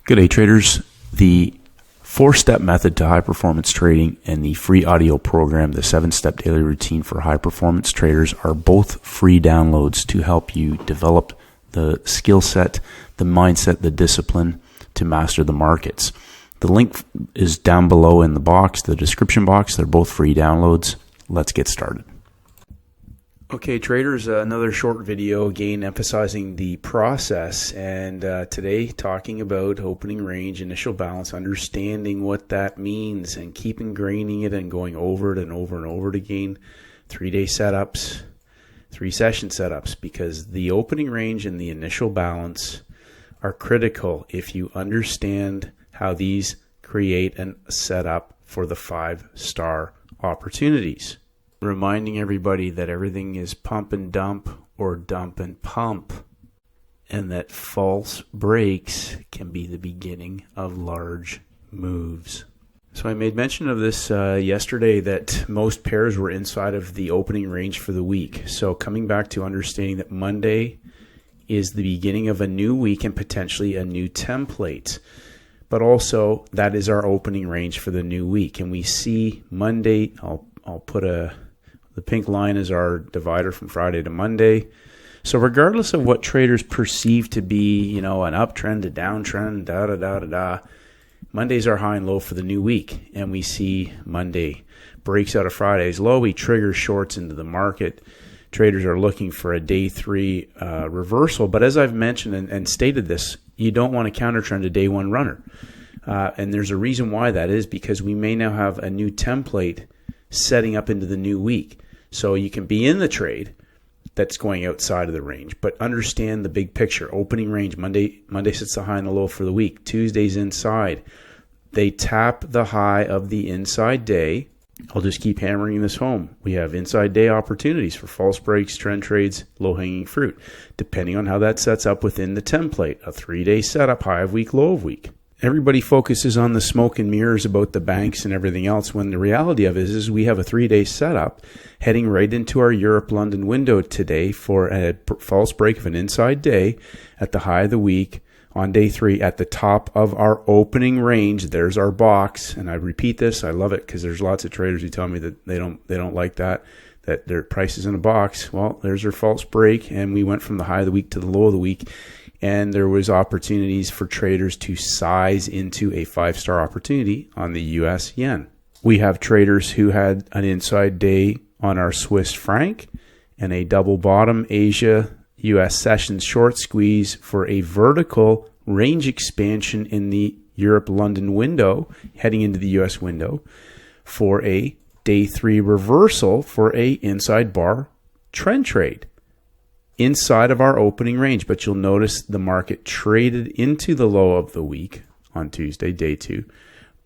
Good day, traders. The 4-step method to high performance trading and the free audio program, the 7-step daily routine for high performance traders, are both free downloads to help you develop the skill set, the mindset, the discipline to master the markets. The link is down below in the box, the description box. They're both free downloads. Let's get started. Okay, traders, another short video, again emphasizing the process, and today talking about opening range, initial balance, understanding what that means and keep ingraining it and going over it and over and over it again. 3-day setups, 3-session setups, because the opening range and the initial balance are critical if you understand how these create a setup for the 5-star opportunities. Reminding everybody that everything is pump and dump or dump and pump, and that false breaks can be the beginning of large moves. So I made mention of this yesterday, that most pairs were inside of the opening range for the week. So coming back to understanding that Monday is the beginning of a new week and potentially a new template. But also that is our opening range for the new week. And we see Monday, I'll put the pink line is our divider from Friday to Monday. So regardless of what traders perceive to be, an uptrend, a downtrend, Monday's our high and low for the new week. And we see Monday breaks out of Friday's low. We trigger shorts into the market. Traders are looking for a day 3 reversal. But as I've mentioned and stated this, you don't want to counter trend a day 1 runner. And there's a reason why that is, because we may now have a new template setting up into the new week. So you can be in the trade that's going outside of the range, but understand the big picture. Opening range, Monday sets the high and the low for the week. Tuesday's inside. They tap the high of the inside day. I'll just keep hammering this home. We have inside day opportunities for false breaks, trend trades, low-hanging fruit, depending on how that sets up within the template. A 3-day setup, high of week, low of week. Everybody focuses on the smoke and mirrors about the banks and everything else, when the reality of it is we have a 3-day setup heading right into our Europe-London window today for a false break of an inside day at the high of the week on day 3 at the top of our opening range. There's our box, and I repeat this. I love it because there's lots of traders who tell me that they don't like that their price is in a box. Well, there's our false break, and we went from the high of the week to the low of the week. And there was opportunities for traders to size into a 5-star opportunity on the US yen. We have traders who had an inside day on our Swiss franc and a double bottom Asia US sessions short squeeze for a vertical range expansion in the Europe-London window, heading into the US window, for a day 3 reversal for a inside bar trend trade inside of our opening range. But you'll notice the market traded into the low of the week on Tuesday, day 2,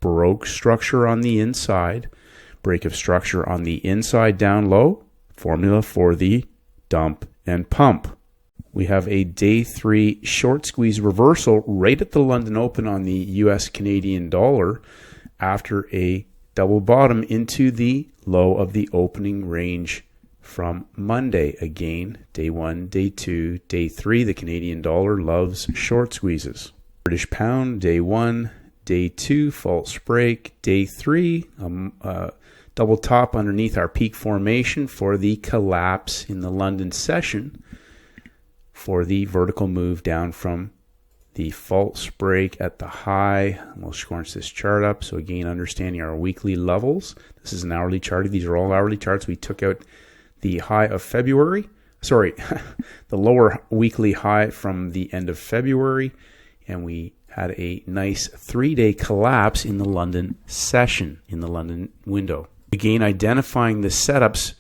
broke structure on the inside, break of structure on the inside down low, formula for the dump and pump. We have a day 3 short squeeze reversal right at the London Open on the US Canadian dollar after a double bottom into the low of the opening range from Monday. Again, day 1, day 2, day 3, the Canadian dollar loves short squeezes. British pound, day 1, day 2, false break, day 3, double top underneath our peak formation for the collapse in the London session for the vertical move down from the false break at the high. We'll scrunch this chart up. So again, understanding our weekly levels. This is an hourly chart. These are all hourly charts. We took out the high of February, the lower weekly high from the end of February, and we had a nice 3-day collapse in the London session, in the London window. Again, identifying the setups,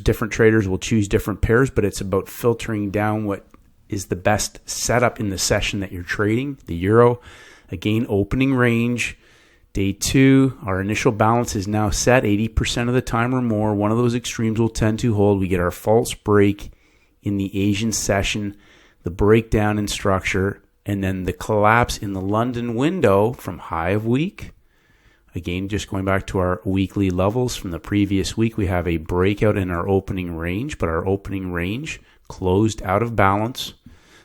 different traders will choose different pairs, but it's about filtering down what is the best setup in the session that you're trading. The euro, again, opening range. Day 2, our initial balance is now set 80% of the time or more. One of those extremes will tend to hold. We get our false break in the Asian session, the breakdown in structure, and then the collapse in the London window from high of week. Again, just going back to our weekly levels from the previous week, we have a breakout in our opening range, but our opening range closed out of balance.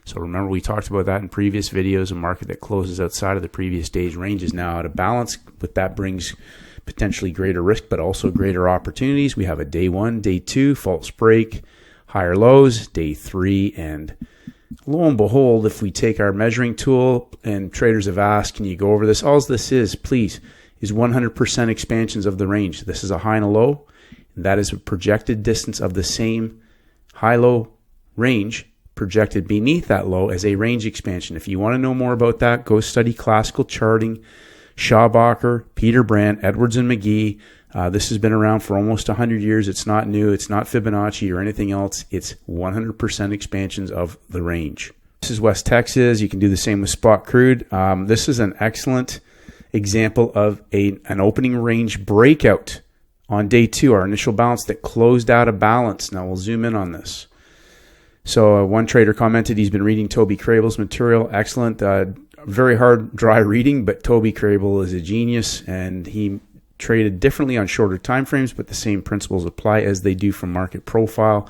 So remember, we talked about that in previous videos. A market that closes outside of the previous day's range is now out of balance, but that brings potentially greater risk, but also greater opportunities. We have a day 1, day 2, false break, higher lows, day 3, and lo and behold, if we take our measuring tool, and traders have asked, can you go over this? All this is, please, is 100% expansions of the range. This is a high and a low. And that is a projected distance of the same high-low range projected beneath that low as a range expansion. If you want to know more about that, go study classical charting, Schabacker, Peter Brandt, Edwards and McGee. This has been around for almost 100 years. It's not new. It's not Fibonacci or anything else. It's 100% expansions of the range. This is West Texas. You can do the same with spot crude. This is an excellent example of an opening range breakout on day 2, our initial balance that closed out of balance. Now we'll zoom in on this. So one trader commented he's been reading Toby Crable's material. Excellent. Very hard, dry reading, but Toby Crable is a genius, and he traded differently on shorter time frames, but the same principles apply as they do from market profile.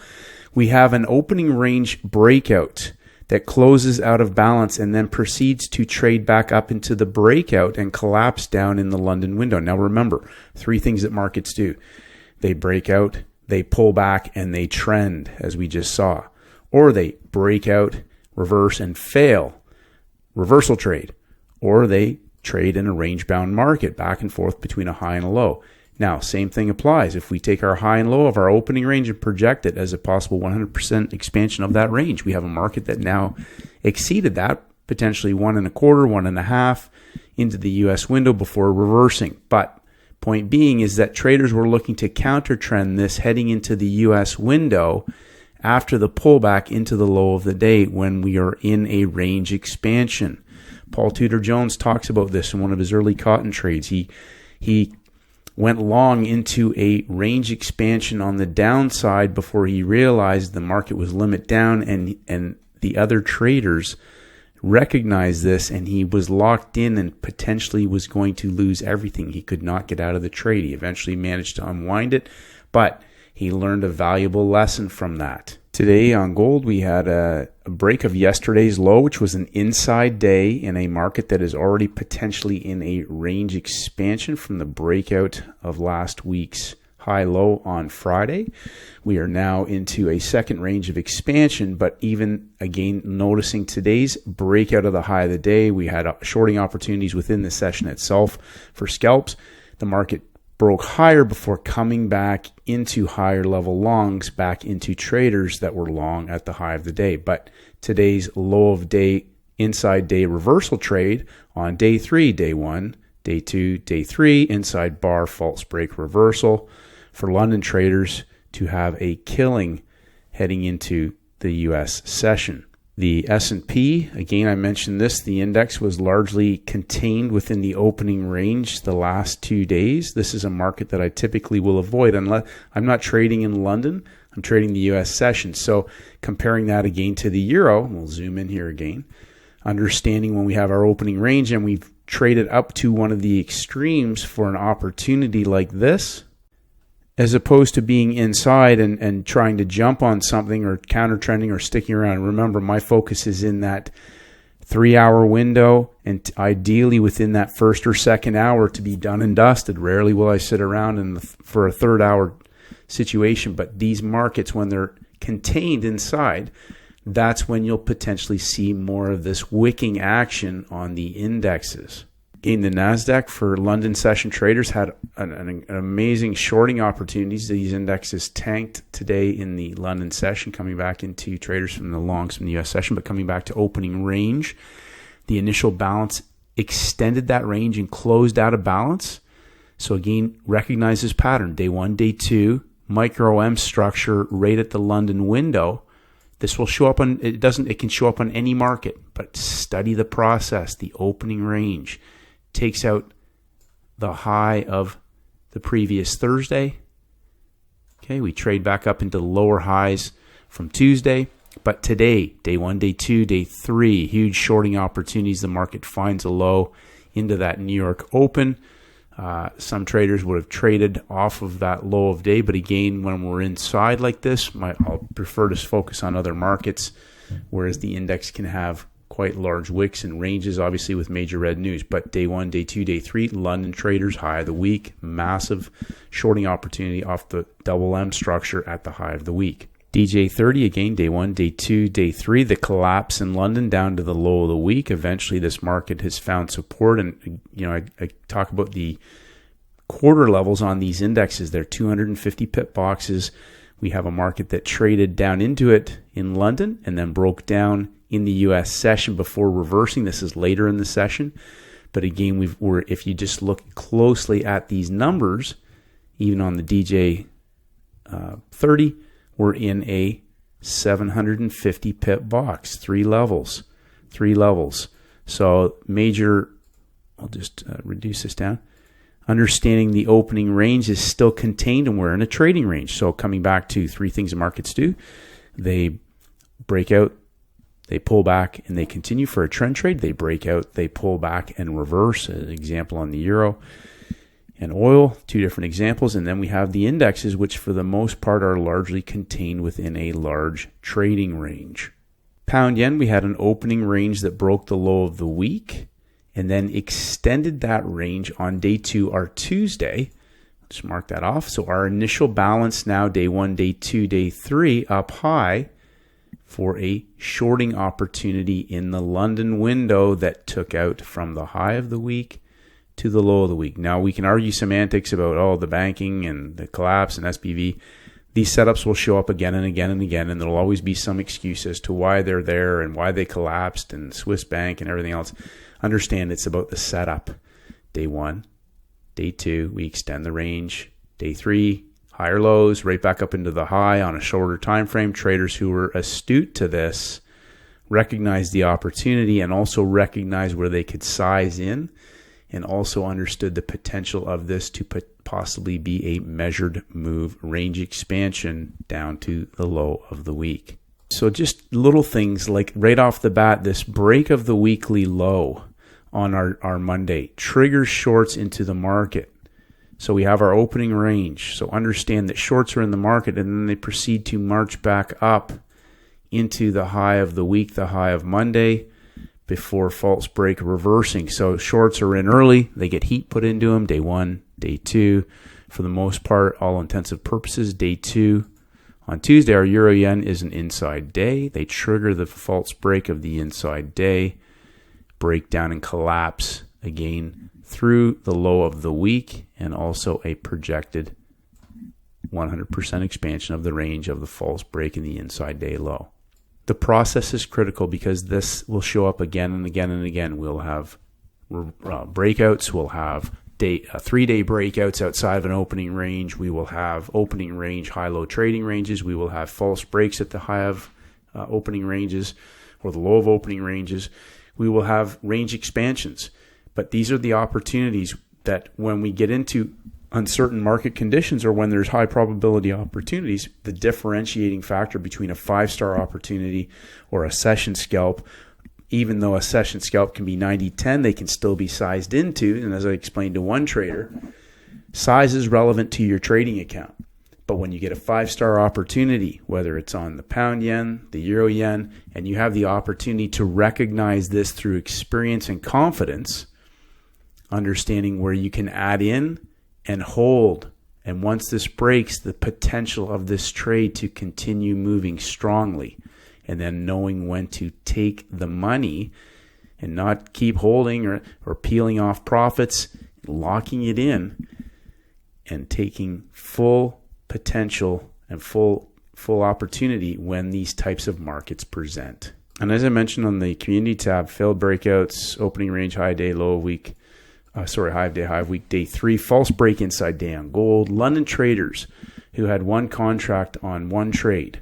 We have an opening range breakout that closes out of balance and then proceeds to trade back up into the breakout and collapse down in the London window. Now remember, 3 things that markets do. They break out, they pull back, and they trend, as we just saw. Or they break out, reverse, and fail. Reversal trade. Or they trade in a range-bound market, back and forth between a high and a low. Now, same thing applies. If we take our high and low of our opening range and project it as a possible 100% expansion of that range, we have a market that now exceeded that, potentially 1.25, 1.5 into the U.S. window before reversing. But point being is that traders were looking to counter trend this heading into the U.S. window after the pullback into the low of the day when we are in a range expansion. Paul Tudor Jones talks about this in one of his early cotton trades. He went long into a range expansion on the downside before he realized the market was limit down, and the other traders recognized this, and he was locked in and potentially was going to lose everything. He could not get out of the trade. He eventually managed to unwind it, but he learned a valuable lesson from that. Today on gold, we had a break of yesterday's low, which was an inside day in a market that is already potentially in a range expansion from the breakout of last week's high-low on Friday. We are now into a second range of expansion, but even again, noticing today's breakout of the high of the day, we had shorting opportunities within the session itself for scalps. The market broke higher before coming back into higher level longs, back into traders that were long at the high of the day. But today's low of day, inside day reversal trade on day 3, day 1, day 2, day 3, inside bar false break reversal for London traders to have a killing heading into the U.S. session. The S&P, again, I mentioned this, the index was largely contained within the opening range the last 2 days. This is a market that I typically will avoid unless I'm not trading in London. I'm trading the U.S. session. So comparing that again to the euro, we'll zoom in here again, understanding when we have our opening range and we've traded up to one of the extremes for an opportunity like this, as opposed to being inside and trying to jump on something or counter trending or sticking around. Remember, my focus is in that 3-hour window, and ideally within that first or second hour to be done and dusted. Rarely will I sit around for a 3rd hour situation, but these markets, when they're contained inside, that's when you'll potentially see more of this wicking action on the indexes. Again, the NASDAQ for London session traders had an amazing shorting opportunities. These indexes tanked today in the London session, coming back into traders from the longs from the U.S. session, but coming back to opening range. The initial balance extended that range and closed out of balance. So again, recognize this pattern. Day 1, day 2, micro M structure right at the London window. This will show up on, it can show up on any market, but study the process, the opening range. Takes out the high of the previous Thursday. Okay, we trade back up into the lower highs from Tuesday. But today, day 1, day 2, day 3, huge shorting opportunities. The market finds a low into that New York Open. Some traders would have traded off of that low of day. But again, when we're inside like this, I'll prefer to focus on other markets. whereas the index can have quite large wicks and ranges, obviously with major red news. But day 1, day 2, day 3, London traders, high of the week, massive shorting opportunity off the double M structure at the high of the week. DJ30, again, day 1, day 2, day 3, the collapse in London down to the low of the week. Eventually, this market has found support. And, I talk about the quarter levels on these indexes. They're 250 pip boxes. We have a market that traded down into it in London and then broke down in the U.S. session before reversing. This is later in the session. But again, if you just look closely at these numbers, even on the DJ 30, we're in a 750 pip box, three levels. So major, I'll just reduce this down. Understanding the opening range is still contained and we're in a trading range. So coming back to three things the markets do, they break out, they pull back, and they continue for a trend trade. They break out, they pull back and reverse. An example on the euro and oil, two different examples. And then we have the indexes, which for the most part are largely contained within a large trading range. Pound yen, we had an opening range that broke the low of the week and then extended that range on day 2, our Tuesday. Just mark that off. So our initial balance now, day 1, day 2, day 3, up high for a shorting opportunity in the London window that took out from the high of the week to the low of the week. Now, we can argue semantics about, the banking and the collapse and SPV. These setups will show up again and again and again, and there'll always be some excuse as to why they're there and why they collapsed and Swiss Bank and everything else. Understand it's about the setup. Day 1, day 2, we extend the range. Day 3, higher lows, right back up into the high on a shorter time frame. Traders who were astute to this recognized the opportunity and also recognized where they could size in, and also understood the potential of this to possibly be a measured move range expansion down to the low of the week. So just little things like right off the bat, this break of the weekly low on our Monday triggers shorts into the market. So we have our opening range. So understand that shorts are in the market and then they proceed to march back up into the high of the week, the high of Monday, before false break reversing. So shorts are in early. They get heat put into them. Day 1, day 2. For the most part, all intensive purposes, day 2. On Tuesday, our euro yen is an inside day. They trigger the false break of the inside day, break down and collapse again through the low of the week, and also a projected 100% expansion of the range of the false break in the inside day low. The process is critical because this will show up again and again and again. We'll have breakouts. We'll have 3-day breakouts outside of an opening range. We will have opening range, high-low trading ranges. We will have false breaks at the high of opening ranges or the low of opening ranges. We will have range expansions. But these are the opportunities that when we get into uncertain market conditions or when there's high probability opportunities, the differentiating factor between a 5-star opportunity or a session scalp, even though a session scalp can be 90-10, they can still be sized into. And as I explained to one trader, size is relevant to your trading account. But when you get a 5-star opportunity, whether it's on the pound yen, the euro yen, and you have the opportunity to recognize this through experience and confidence, understanding where you can add in and hold. And once this breaks, the potential of this trade to continue moving strongly. And then knowing when to take the money and not keep holding or peeling off profits, locking it in and taking full potential and full opportunity when these types of markets present. And as I mentioned on the community tab, failed breakouts, opening range, high day, low of week, high of day, high of week, day 3, false break inside day on gold. London traders who had one contract on one trade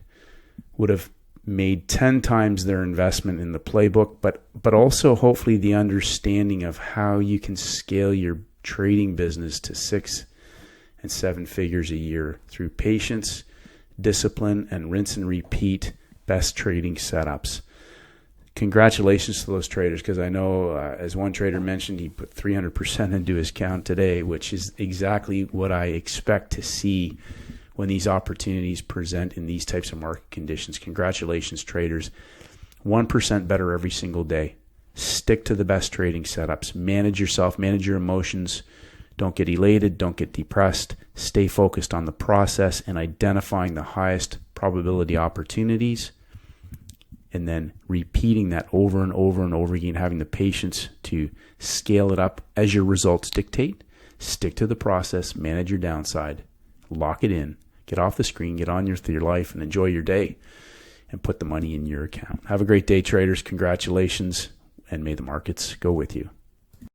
would have made 10 times their investment in the playbook, but also hopefully the understanding of how you can scale your trading business to 6 and 7 figures a year through patience, discipline, and rinse and repeat best trading setups. Congratulations to those traders, because I know, as one trader mentioned, he put 300% into his account today, which is exactly what I expect to see when these opportunities present in these types of market conditions. Congratulations, traders. 1% better every single day. Stick to the best trading setups. Manage yourself, manage your emotions. Don't get elated, don't get depressed. Stay focused on the process and identifying the highest probability opportunities, and then repeating that over and over and over again, having the patience to scale it up as your results dictate. Stick to the process, manage your downside, lock it in, get off the screen, get on with your life, and enjoy your day, and put the money in your account. Have a great day, traders. Congratulations, and may the markets go with you.